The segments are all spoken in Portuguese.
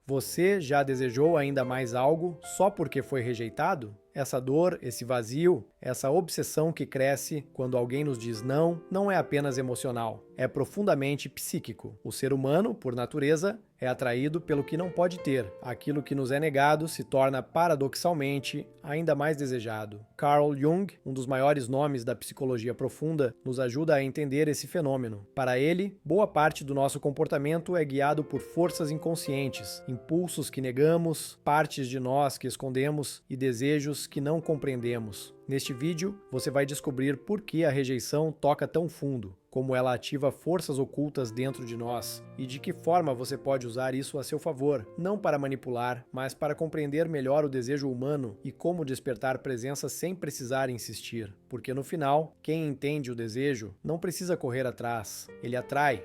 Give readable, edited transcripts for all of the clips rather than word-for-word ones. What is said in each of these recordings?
Você já desejou ainda mais algo só porque foi rejeitado? Essa dor, esse vazio, essa obsessão que cresce quando alguém nos diz não, não é apenas emocional, é profundamente psíquico. O ser humano, por natureza, é atraído pelo que não pode ter. Aquilo que nos é negado se torna, paradoxalmente, ainda mais desejado. Carl Jung, um dos maiores nomes da psicologia profunda, nos ajuda a entender esse fenômeno. Para ele, boa parte do nosso comportamento é guiado por forças inconscientes, impulsos que negamos, partes de nós que escondemos e desejos que não compreendemos. Neste vídeo, você vai descobrir por que a rejeição toca tão fundo, como ela ativa forças ocultas dentro de nós e de que forma você pode usar isso a seu favor, não para manipular, mas para compreender melhor o desejo humano e como despertar presença sem precisar insistir. Porque no final, quem entende o desejo não precisa correr atrás, ele atrai.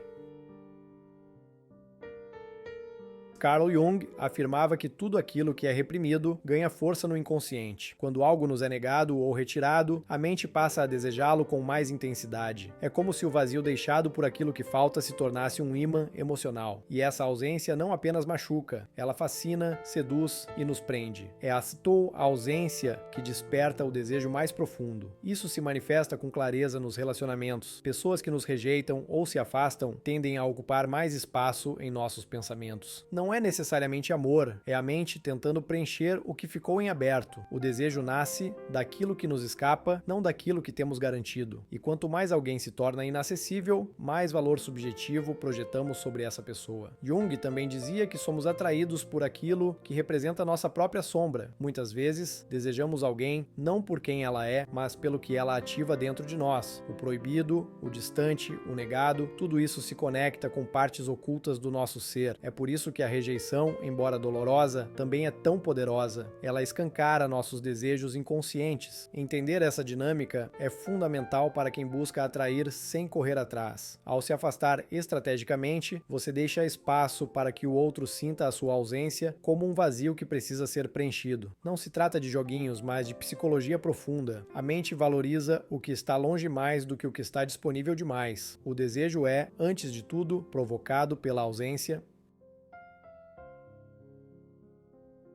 Carl Jung afirmava que tudo aquilo que é reprimido ganha força no inconsciente. Quando algo nos é negado ou retirado, a mente passa a desejá-lo com mais intensidade. É como se o vazio deixado por aquilo que falta se tornasse um ímã emocional. E essa ausência não apenas machuca, ela fascina, seduz e nos prende. É a ausência que desperta o desejo mais profundo. Isso se manifesta com clareza nos relacionamentos. Pessoas que nos rejeitam ou se afastam tendem a ocupar mais espaço em nossos pensamentos. Não é necessariamente amor, é a mente tentando preencher o que ficou em aberto. O desejo nasce daquilo que nos escapa, não daquilo que temos garantido. E quanto mais alguém se torna inacessível, mais valor subjetivo projetamos sobre essa pessoa. Jung também dizia que somos atraídos por aquilo que representa nossa própria sombra. Muitas vezes, desejamos alguém não por quem ela é, mas pelo que ela ativa dentro de nós. O proibido, o distante, o negado, tudo isso se conecta com partes ocultas do nosso ser. É por isso que a rejeição, embora dolorosa, também é tão poderosa. Ela escancara nossos desejos inconscientes. Entender essa dinâmica é fundamental para quem busca atrair sem correr atrás. Ao se afastar estrategicamente, você deixa espaço para que o outro sinta a sua ausência como um vazio que precisa ser preenchido. Não se trata de joguinhos, mas de psicologia profunda. A mente valoriza o que está longe mais do que o que está disponível demais. O desejo é, antes de tudo, provocado pela ausência.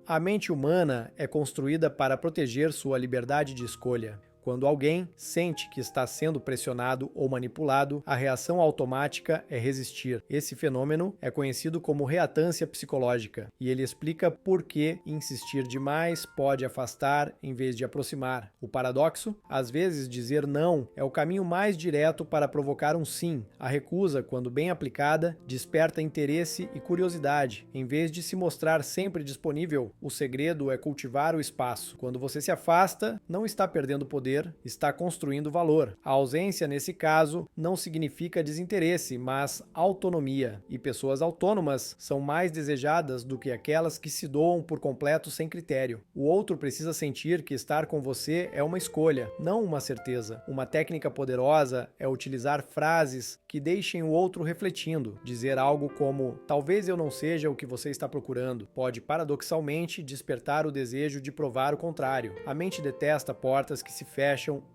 A mente humana é construída para proteger sua liberdade de escolha. Quando alguém sente que está sendo pressionado ou manipulado, a reação automática é resistir. Esse fenômeno é conhecido como reatância psicológica, e ele explica por que insistir demais pode afastar em vez de aproximar. O paradoxo? Às vezes, dizer não é o caminho mais direto para provocar um sim. A recusa, quando bem aplicada, desperta interesse e curiosidade. Em vez de se mostrar sempre disponível, o segredo é cultivar o espaço. Quando você se afasta, não está perdendo poder, está construindo valor. A ausência, nesse caso, não significa desinteresse, mas autonomia. E pessoas autônomas são mais desejadas do que aquelas que se doam por completo sem critério. O outro precisa sentir que estar com você é uma escolha, não uma certeza. Uma técnica poderosa é utilizar frases que deixem o outro refletindo. Dizer algo como, talvez eu não seja o que você está procurando, pode paradoxalmente despertar o desejo de provar o contrário. A mente detesta portas que se fecham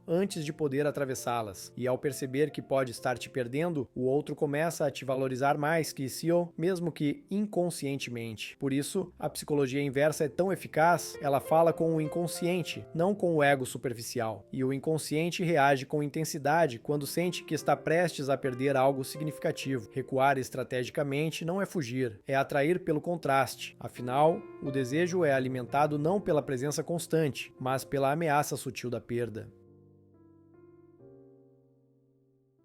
antes de poder atravessá-las. E ao perceber que pode estar te perdendo, o outro começa a te valorizar mais que se ou mesmo que inconscientemente. Por isso, a psicologia inversa é tão eficaz, ela fala com o inconsciente, não com o ego superficial. E o inconsciente reage com intensidade quando sente que está prestes a perder algo significativo. Recuar estrategicamente não é fugir, é atrair pelo contraste. Afinal, o desejo é alimentado não pela presença constante, mas pela ameaça sutil da perda.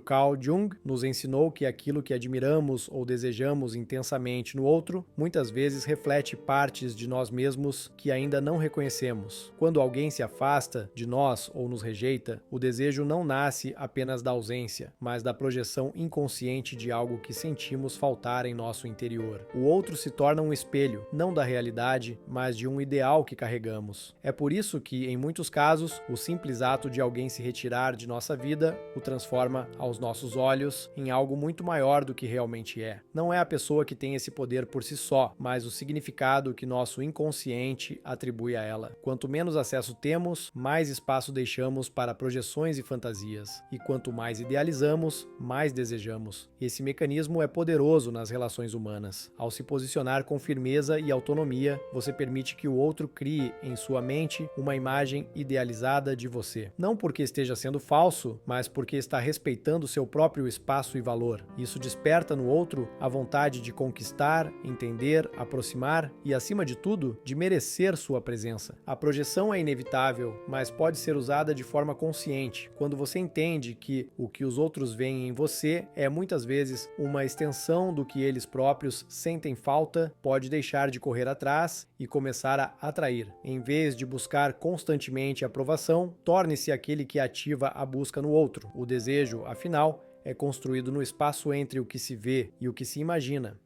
Carl Jung nos ensinou que aquilo que admiramos ou desejamos intensamente no outro, muitas vezes reflete partes de nós mesmos que ainda não reconhecemos. Quando alguém se afasta de nós ou nos rejeita, o desejo não nasce apenas da ausência, mas da projeção inconsciente de algo que sentimos faltar em nosso interior. O outro se torna um espelho, não da realidade, mas de um ideal que carregamos. É por isso que, em muitos casos, o simples ato de alguém se retirar de nossa vida o transforma aos nossos olhos, em algo muito maior do que realmente é. Não é a pessoa que tem esse poder por si só, mas o significado que nosso inconsciente atribui a ela. Quanto menos acesso temos, mais espaço deixamos para projeções e fantasias. E quanto mais idealizamos, mais desejamos. Esse mecanismo é poderoso nas relações humanas. Ao se posicionar com firmeza e autonomia, você permite que o outro crie em sua mente uma imagem idealizada de você. Não porque esteja sendo falso, mas porque está respeitando seu próprio espaço e valor. Isso desperta no outro a vontade de conquistar, entender, aproximar e, acima de tudo, de merecer sua presença. A projeção é inevitável, mas pode ser usada de forma consciente, quando você entende que o que os outros veem em você é muitas vezes uma extensão do que eles próprios sentem falta, pode deixar de correr atrás e começar a atrair. Em vez de buscar constantemente aprovação, torne-se aquele que ativa a busca no outro. O desejo, afinal, é construído no espaço entre o que se vê e o que se imagina.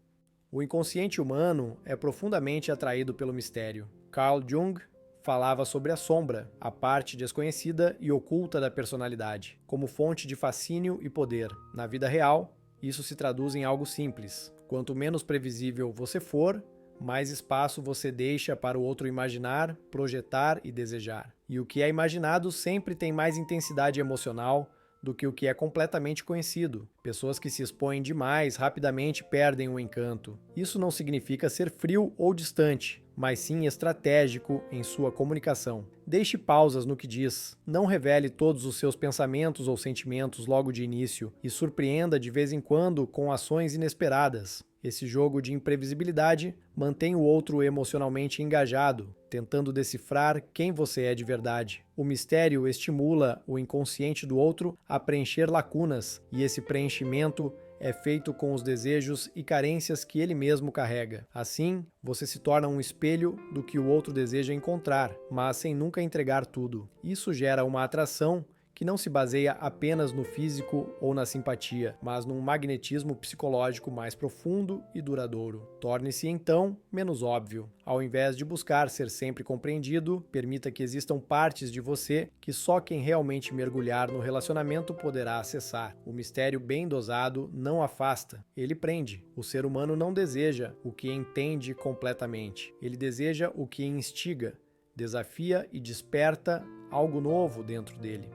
O inconsciente humano é profundamente atraído pelo mistério. Carl Jung falava sobre a sombra, a parte desconhecida e oculta da personalidade, como fonte de fascínio e poder. Na vida real, isso se traduz em algo simples. Quanto menos previsível você for, mais espaço você deixa para o outro imaginar, projetar e desejar. E o que é imaginado sempre tem mais intensidade emocional do que o que é completamente conhecido. Pessoas que se expõem demais rapidamente perdem o encanto. Isso não significa ser frio ou distante, mas sim estratégico em sua comunicação. Deixe pausas no que diz. Não revele todos os seus pensamentos ou sentimentos logo de início e surpreenda de vez em quando com ações inesperadas. Esse jogo de imprevisibilidade mantém o outro emocionalmente engajado, tentando decifrar quem você é de verdade. O mistério estimula o inconsciente do outro a preencher lacunas, e esse preenchimento é feito com os desejos e carências que ele mesmo carrega. Assim, você se torna um espelho do que o outro deseja encontrar, mas sem nunca entregar tudo. Isso gera uma atração que não se baseia apenas no físico ou na simpatia, mas num magnetismo psicológico mais profundo e duradouro. Torne-se, então, menos óbvio. Ao invés de buscar ser sempre compreendido, permita que existam partes de você que só quem realmente mergulhar no relacionamento poderá acessar. O mistério bem dosado não afasta, ele prende. O ser humano não deseja o que entende completamente. Ele deseja o que instiga, desafia e desperta algo novo dentro dele.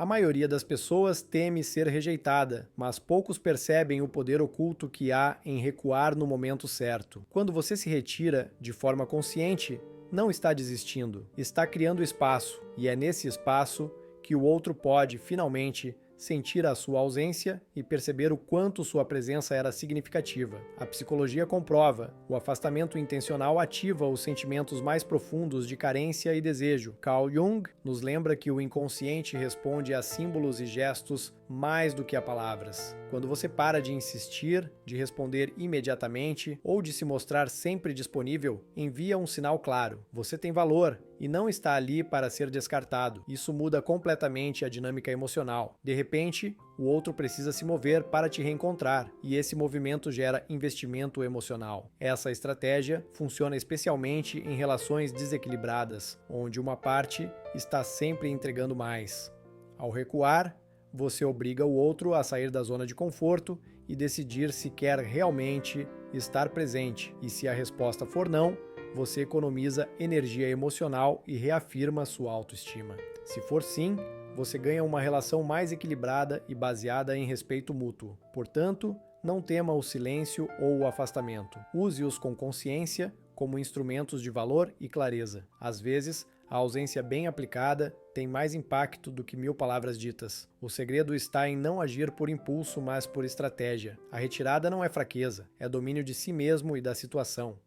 A maioria das pessoas teme ser rejeitada, mas poucos percebem o poder oculto que há em recuar no momento certo. Quando você se retira de forma consciente, não está desistindo, está criando espaço, e é nesse espaço que o outro pode, finalmente, sentir a sua ausência e perceber o quanto sua presença era significativa. A psicologia comprova, o afastamento intencional ativa os sentimentos mais profundos de carência e desejo. Carl Jung nos lembra que o inconsciente responde a símbolos e gestos mais do que a palavras. Quando você para de insistir, de responder imediatamente ou de se mostrar sempre disponível, envia um sinal claro. Você tem valor e não está ali para ser descartado. Isso muda completamente a dinâmica emocional. De repente, o outro precisa se mover para te reencontrar, e esse movimento gera investimento emocional. Essa estratégia funciona especialmente em relações desequilibradas, onde uma parte está sempre entregando mais. Ao recuar, você obriga o outro a sair da zona de conforto e decidir se quer realmente estar presente, e se a resposta for não, você economiza energia emocional e reafirma sua autoestima. Se for sim, você ganha uma relação mais equilibrada e baseada em respeito mútuo. Portanto, não tema o silêncio ou o afastamento. Use-os com consciência como instrumentos de valor e clareza. Às vezes, a ausência bem aplicada tem mais impacto do que 1000 palavras ditas. O segredo está em não agir por impulso, mas por estratégia. A retirada não é fraqueza, é domínio de si mesmo e da situação.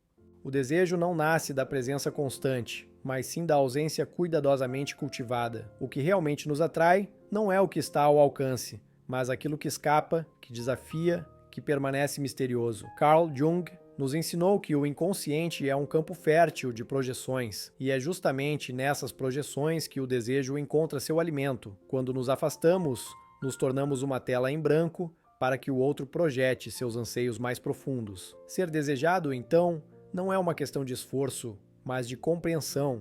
O desejo não nasce da presença constante, mas sim da ausência cuidadosamente cultivada. O que realmente nos atrai não é o que está ao alcance, mas aquilo que escapa, que desafia, que permanece misterioso. Carl Jung nos ensinou que o inconsciente é um campo fértil de projeções, e é justamente nessas projeções que o desejo encontra seu alimento. Quando nos afastamos, nos tornamos uma tela em branco para que o outro projete seus anseios mais profundos. Ser desejado, então, não é uma questão de esforço, mas de compreensão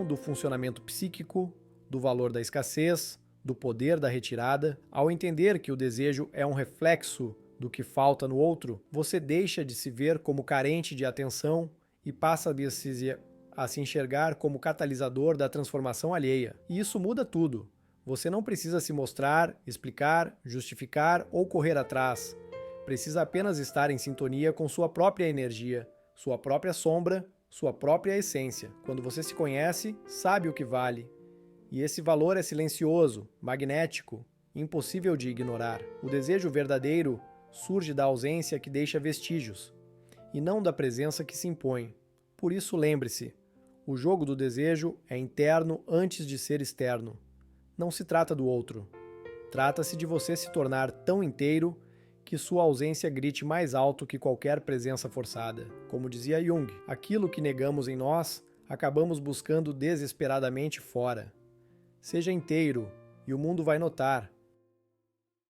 do funcionamento psíquico, do valor da escassez, do poder da retirada. Ao entender que o desejo é um reflexo do que falta no outro, você deixa de se ver como carente de atenção e passa a se enxergar como catalisador da transformação alheia. E isso muda tudo. Você não precisa se mostrar, explicar, justificar ou correr atrás. Precisa apenas estar em sintonia com sua própria energia, sua própria sombra, sua própria essência. Quando você se conhece, sabe o que vale. E esse valor é silencioso, magnético, impossível de ignorar. O desejo verdadeiro surge da ausência que deixa vestígios, e não da presença que se impõe. Por isso lembre-se, o jogo do desejo é interno antes de ser externo. Não se trata do outro. Trata-se de você se tornar tão inteiro que sua ausência grite mais alto que qualquer presença forçada. Como dizia Jung, aquilo que negamos em nós, acabamos buscando desesperadamente fora. Seja inteiro, e o mundo vai notar.